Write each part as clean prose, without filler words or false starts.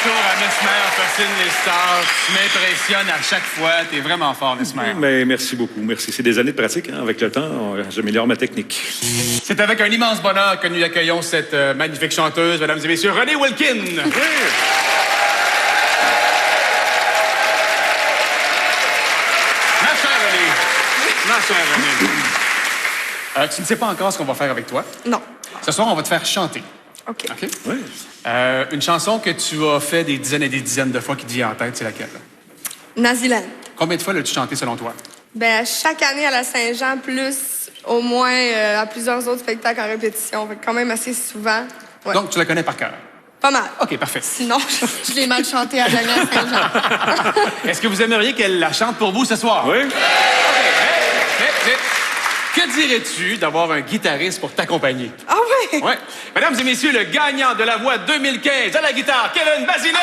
retour à Mesmer, fascine les stars. Tu m'impressionnes à chaque fois. T'es vraiment fort, Mesmer. Mais merci beaucoup, merci. C'est des années de pratique, hein. Avec le temps, j'améliore ma technique. C'est avec un immense bonheur que nous accueillons cette magnifique chanteuse, mesdames et messieurs, Renée Wilkin. Oui. Ma chère Renée. Ma chère Renée. Tu ne sais pas encore ce qu'on va faire avec toi. Non. Ce soir, on va te faire chanter. OK. OK? Oui. Une chanson que tu as fait des dizaines et des dizaines de fois qui te vient en tête, c'est laquelle? Naziland. Combien de fois l'as-tu chanté selon toi? Ben, chaque année à la Saint-Jean, plus au moins à plusieurs autres spectacles en répétition. Fait que quand même assez souvent. Ouais. Donc, tu la connais par cœur? Pas mal. OK, parfait. Sinon, je l'ai mal chanté à l'année à Saint-Jean. Est-ce que vous aimeriez qu'elle la chante pour vous ce soir? Oui. OK. Que dirais-tu d'avoir un guitariste pour t'accompagner? Ah ouais? Ouais. Mesdames et messieurs, le gagnant de la voix 2015 à la guitare, Kevin Bazinet!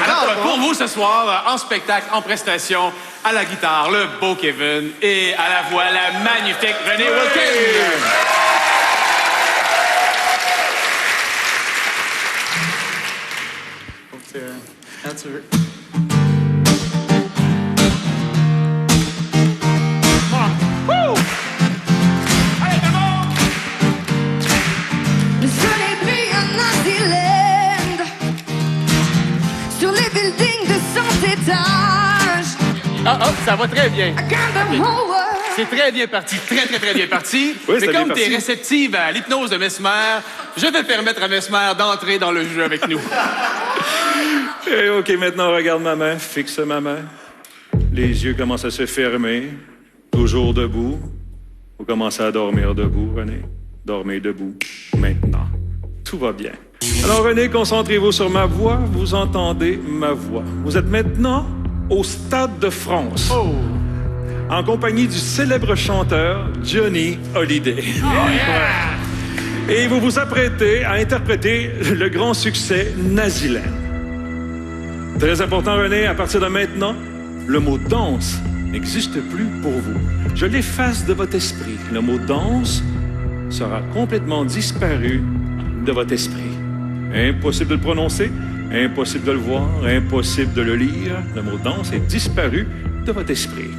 Alors, pour vous ce soir, en spectacle, en prestation, à la guitare, le beau Kevin et à la voix, la magnifique Renée Wilkin. That's it. Le soleil brille en Naziland, sur les buildings de 100 étages. Ah, ça va très bien. I got the whole world. C'est très bien parti, très bien parti. Oui, Mais c'est bien comme tu es parti. réceptive à l'hypnose de Mesmer, je vais permettre à Mesmer d'entrer dans le jeu avec nous. Et OK, maintenant, regarde ma main, fixe ma main. Les yeux commencent à se fermer. Toujours debout. Vous commencez à dormir debout, René. Dormez debout. Maintenant. Tout va bien. Alors, René, concentrez-vous sur ma voix. Vous entendez ma voix. Vous êtes maintenant au Stade de France. Oh! En compagnie du célèbre chanteur Johnny Hallyday. Et vous vous apprêtez à interpréter le grand succès Naziland. Très important, René, à partir de maintenant, le mot danse n'existe plus pour vous. Je l'efface de votre esprit. Le mot danse sera complètement disparu de votre esprit. Impossible de le prononcer, impossible de le voir, impossible de le lire. Le mot danse est disparu de votre esprit.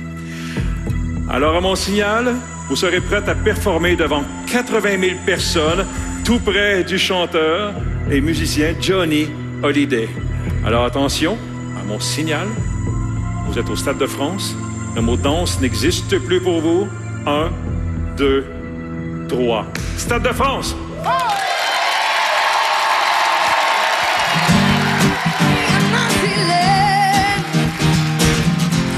Alors, à mon signal, vous serez prête à performer devant 80 000 personnes, tout près du chanteur et musicien Johnny Hallyday. Alors, attention, à mon signal, vous êtes au Stade de France. Le mot danse n'existe plus pour vous. 1, 2, 3. Stade de France!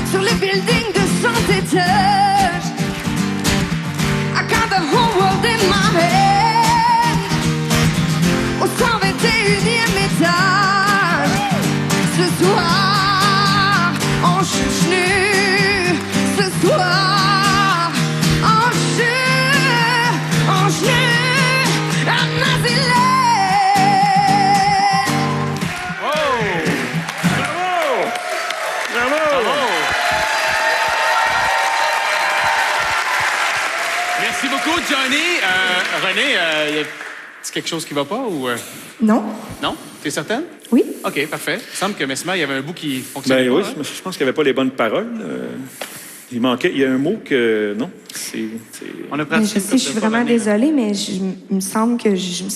Sur les buildings de 100 étages, I got the whole world in my hand. Au 121e étage, ce soir, on chuche nu. Ce soir, on chuche nu à Naziland. Merci beaucoup, Johnny. René, y a quelque chose qui va pas ou... Non? Non? T'es certaine? Oui? OK, parfait. Il semble que Mesmer, il y avait un bout qui fonctionnait Ben oui, pas. Hein? je pense qu'il n'y avait pas les bonnes paroles. Il manquait, il y a un mot que... Non, c'est... On a Mais pratiqué je sais, je suis vraiment désolée, mais il me semble que j'ai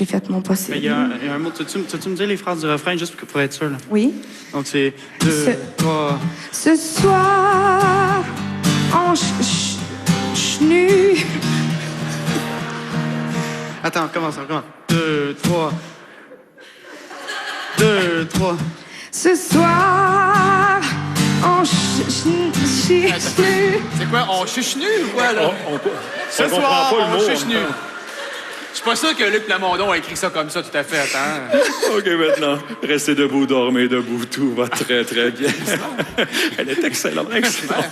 fait mon possible. Il y a un mot. Tu me dis les phrases du refrain juste pour être sûr? Là? Oui. Donc, c'est 2, 3. Ce soir, on chenu. Attends, commence. 2, 3. 2, 3. Ce soir, on chenu. C'est quoi? On chuche nu ou quoi, là? Ce on comprend soir, pas le on mot. chuche nu. Je suis pas sûr que Luc Plamondon a écrit ça comme ça tout à fait. Hein? OK, maintenant, restez debout, dormez debout. Tout va très, très bien. Elle est excellente, excellente.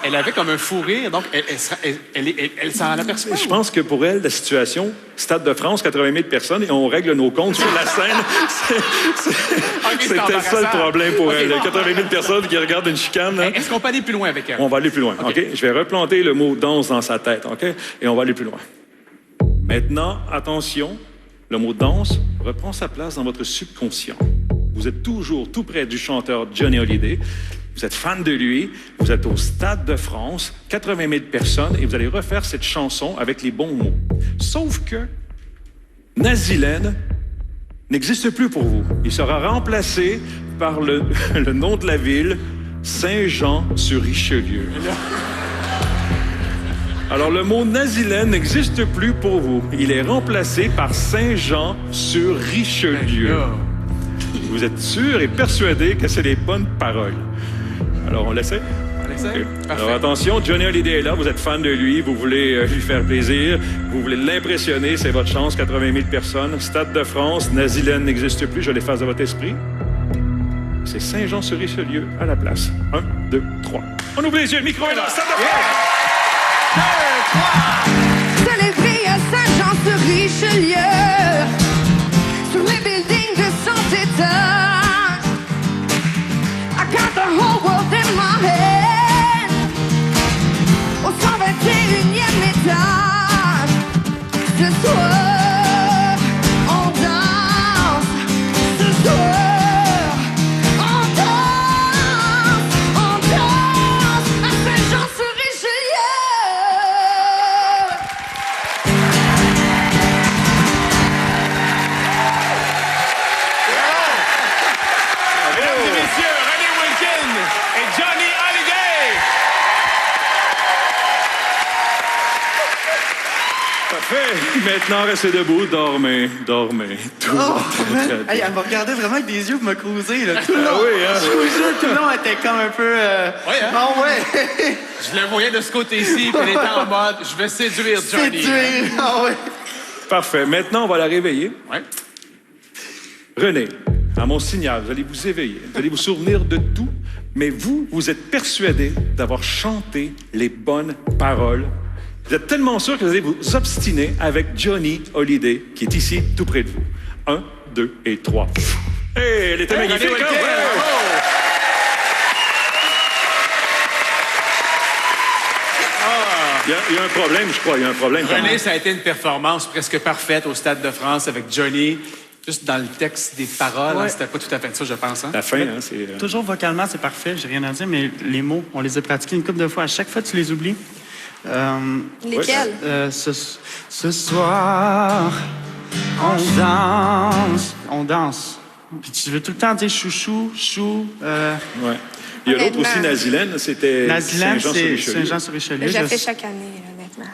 Elle avait comme un fou rire, donc elle s'en aperçoit. Je pense que pour elle, la situation, Stade de France, 80 000 personnes, et on règle nos comptes sur la scène. C'était ça le problème pour elle. 80 000 personnes qui regardent une chicane. Hein. Est-ce qu'on peut aller plus loin avec elle? On va aller plus loin, OK? Je vais replanter le mot « danse » dans sa tête, OK? Et on va aller plus loin. Maintenant, attention, le mot « danse » reprend sa place dans votre subconscient. Vous êtes toujours tout près du chanteur Johnny Hallyday. Vous êtes fan de lui, vous êtes au Stade de France, 80 000 personnes, et vous allez refaire cette chanson avec les bons mots. Sauf que Nazilène n'existe plus pour vous. Il sera remplacé par le nom de la ville, Saint-Jean-sur-Richelieu. Alors, le mot Nazilène n'existe plus pour vous. Il est remplacé par Saint-Jean-sur-Richelieu. Vous êtes sûr et persuadé que c'est les bonnes paroles. Alors, on l'essaie? On l'essaie? Alors, attention, Johnny Hallyday est là, vous êtes fan de lui, vous voulez lui faire plaisir, vous voulez l'impressionner, c'est votre chance, 80 000 personnes. Stade de France, Nazilène n'existe plus, je l'efface de votre esprit. C'est Saint-Jean-sur-Richelieu à la place. 1, 2, 3. On ouvre les yeux, le micro est là, Stade de France! Célébré à Saint-Jean-sur-Richelieu, sur les buildings de son état. I got the whole world in my head. Au 121e étage. Ce soir, on danse. Ce soir, on danse. On danse à Saint-Jean-sur-Richelieu. Mesdames et messieurs, René Wilkin et Johnny Hallyday! Parfait. Maintenant, restez debout, dormez, dormez. Tout va très, très bien. Hey, elle me regardait vraiment avec des yeux pour me cruiser, là, tout le long. Ah oui, hein? Je vous jure, tout le long, elle était comme un peu... Oui, hein? Ah ouais! Je le voyais de ce côté-ci, puis elle était en mode « Je vais séduire Johnny. » Séduire, ah ouais. Parfait. Maintenant, on va la réveiller. Ouais. René, à mon signal, vous allez vous éveiller. Vous allez vous souvenir de tout, mais vous êtes persuadé d'avoir chanté les bonnes paroles. Vous êtes tellement sûr que vous allez vous obstiner avec Johnny Hallyday, qui est ici, tout près de vous. 1, 2 et 3. Hey, elle était magnifique, René hein? Wilkin, Ouais. bravo! Il y a un problème, je crois. Il y a un problème. René, ça a été une performance presque parfaite au Stade de France avec Johnny. Juste dans le texte des paroles, hein, c'était pas tout à fait ça, je pense. Hein? La fin, hein, c'est... Toujours vocalement, c'est parfait, j'ai rien à dire, mais les mots, on les a pratiqués une couple de fois. À chaque fois, tu les oublies. Lesquels? Ce soir, on danse. On danse. Puis tu veux tout le temps dire chouchou, chou. Ouais. Il y a l'autre aussi, Honnêtement. Nazilène, c'était Nazilène, c'est Saint-Jean-sur-Richelieu. Saint-Jean-sur-Richelieu. Je la fais chaque année, honnêtement.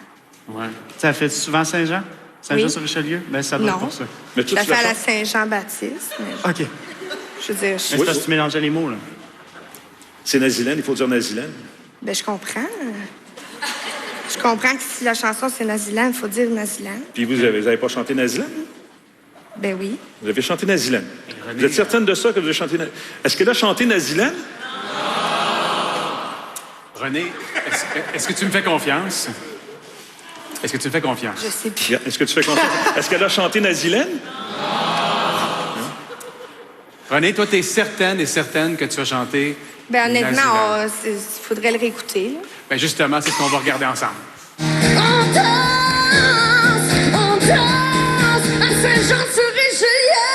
Ouais. Ça fait souvent Saint-Jean? Saint-Jean-sur-Richelieu? Ben, ça doit Non. être pour ça. Mais Je toi, la tu fais à la la chantes? Saint-Jean-Baptiste. Mais OK. Mais je veux dire, c'est parce que tu mélangeais les mots, là. C'est Nazilène, il faut dire Nazilène. ben, je comprends. Je comprends que si la chanson c'est Nazilène, il faut dire Nazilène. Puis vous avez pas chanté Nazilène? Ben oui. Vous avez chanté Nazilène. Vous êtes certaine de ça que vous avez chanté Nazilène? Est-ce qu'elle a chanté Nazilène? René, est-ce que tu me fais confiance? Est-ce que tu me fais confiance? Je sais plus. Est-ce que tu fais confiance? Est-ce qu'elle a chanté Nazilène? René, toi, t'es certaine et certaine que tu vas chanter Ben honnêtement, Nazilène. il faudrait le réécouter. Là. Ben justement, c'est ce qu'on va regarder ensemble. On danse à Saint-Jean-sur-Richelieu.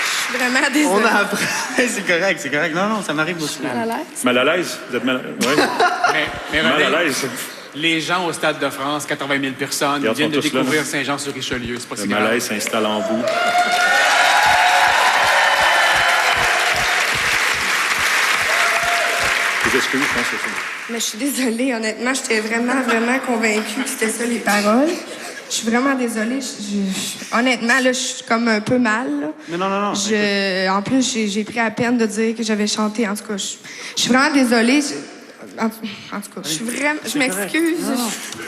Je suis vraiment désolée. On a appris. C'est correct, c'est correct. Non, ça m'arrive aussi. Mal à l'aise. Mal à l'aise? Vous êtes mal à l'aise? Ouais. Mais Mal à René, l'aise. les gens au Stade de France, 80 000 personnes, Regarde, viennent de sont tous là, découvrir là. Saint-Jean-sur-Richelieu. C'est pas Le si grave. malaise s'installe en vous. Je vous excuse, je pense que c'est ça. Mais je suis désolée, honnêtement, j'étais vraiment, vraiment convaincue que c'était ça les paroles. Je suis vraiment désolée. Honnêtement, là, je suis comme un peu mal. Là. Mais non. En plus, j'ai pris la peine de dire que j'avais chanté. En tout cas, je suis vraiment désolée. En tout cas, je m'excuse.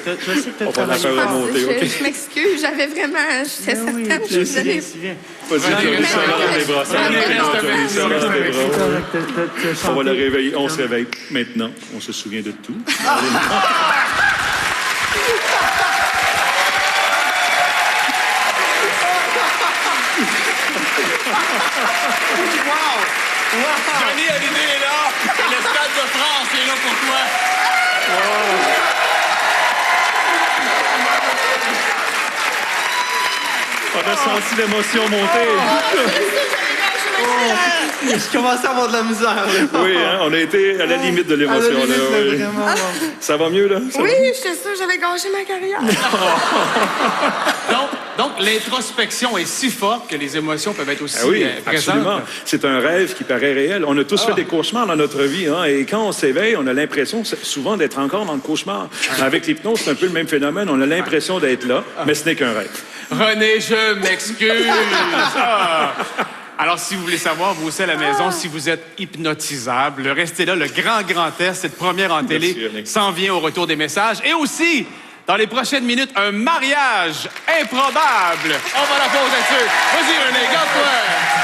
Je sais que On va la faire remonter, OK? Je m'excuse, j'avais vraiment... J'étais certaine que je c'est devais... bien. Vas-y, Johnny, ça va dans les bras. Ça va dans les bras, Johnny, ça va dans les bras. On va la réveiller. On se réveille maintenant. On se souvient de tout. Johnny Hallyday est là. Et le Stade de France est là pour toi. On a senti l'émotion monter. Je commençais à avoir de la misère. Là. Oui, hein, on a été à la limite de l'émotion. là, oui. Vraiment. Ça va mieux, là? Ça va Oui, mieux? j'étais sûre, j'avais gâché ma carrière. Donc l'introspection est si forte que les émotions peuvent être aussi Ah oui, présentes. absolument. C'est un rêve qui paraît réel. On a tous fait des cauchemars dans notre vie, hein, et quand on s'éveille, on a l'impression souvent d'être encore dans le cauchemar. Avec l'hypnose, c'est un peu le même phénomène. On a l'impression d'être là, mais ce n'est qu'un rêve. René, je m'excuse. Ah. Alors, si vous voulez savoir, vous aussi à la maison, si vous êtes hypnotisable, restez là. Le grand test, cette première en télé, René. s'en vient au retour des messages. Et aussi, dans les prochaines minutes, un mariage improbable. On va la pause là-dessus. Vas-y, René, garde-toi.